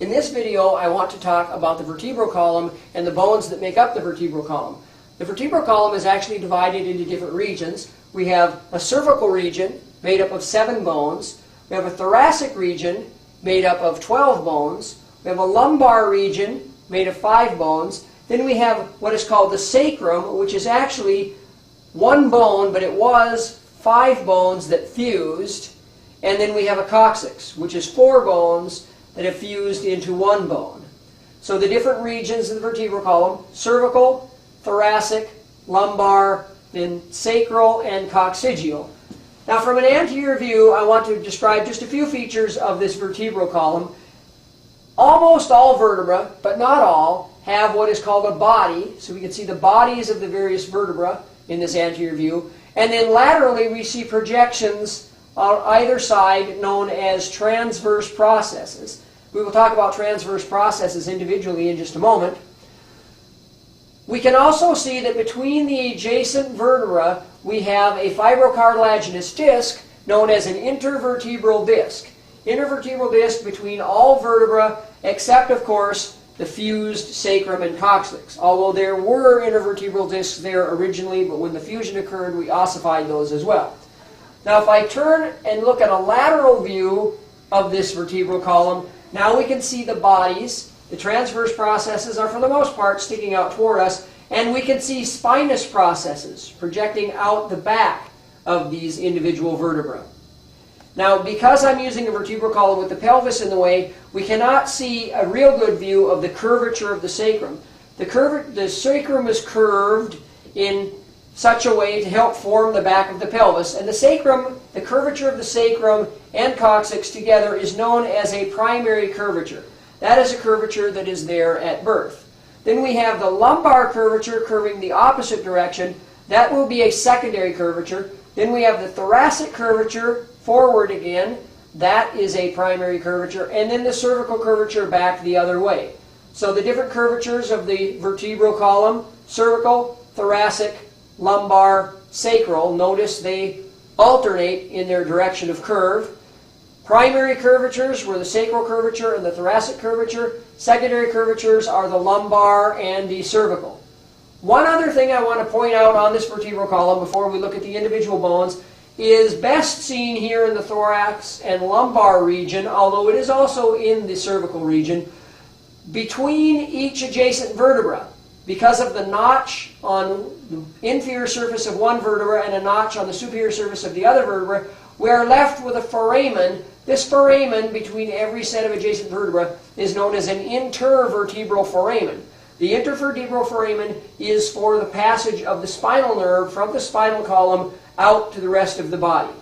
In this video, I want to talk about the vertebral column and the bones that make up the vertebral column. The vertebral column is actually divided into different regions. We have a cervical region made up of 7 bones. We have a thoracic region made up of 12 bones. We have a lumbar region made of 5 bones. Then we have what is called the sacrum, which is actually 1 bone, but it was 5 bones that fused. And then we have a coccyx, which is 4 bones that have fused into 1 bone. So the different regions of the vertebral column: cervical, thoracic, lumbar, then sacral, and coccygeal. Now from an anterior view, I want to describe just a few features of this vertebral column. Almost all vertebrae, but not all, have what is called a body. So we can see the bodies of the various vertebrae in this anterior view. And then laterally we see projections on either side known as transverse processes. We will talk about transverse processes individually in just a moment. We can also see that between the adjacent vertebra we have a fibrocartilaginous disc known as an intervertebral disc. Intervertebral disc between all vertebrae except, of course, the fused sacrum and coccyx. Although there were intervertebral discs there originally, but when the fusion occurred we ossified those as well. Now if I turn and look at a lateral view of this vertebral column, now we can see the bodies. The transverse processes are for the most part sticking out toward us, and we can see spinous processes projecting out the back of these individual vertebrae. Now because I'm using a vertebral column with the pelvis in the way, we cannot see a real good view of the curvature of the sacrum. The sacrum is curved in such a way to help form the back of the pelvis, and the sacrum, the curvature of the sacrum and coccyx together is known as a primary curvature. That is a curvature that is there at birth. Then we have the lumbar curvature curving the opposite direction. That will be a secondary curvature. Then we have the thoracic curvature forward again. That is a primary curvature. And then the cervical curvature back the other way. So the different curvatures of the vertebral column: cervical, thoracic, lumbar, sacral. Notice they alternate in their direction of curve. Primary curvatures were the sacral curvature and the thoracic curvature. Secondary curvatures are the lumbar and the cervical. One other thing I want to point out on this vertebral column before we look at the individual bones is best seen here in the thorax and lumbar region, although it is also in the cervical region. Between each adjacent vertebra, because of the notch on the inferior surface of one vertebra and a notch on the superior surface of the other vertebra, we are left with a foramen. This foramen between every set of adjacent vertebrae is known as an intervertebral foramen. The intervertebral foramen is for the passage of the spinal nerve from the spinal column out to the rest of the body.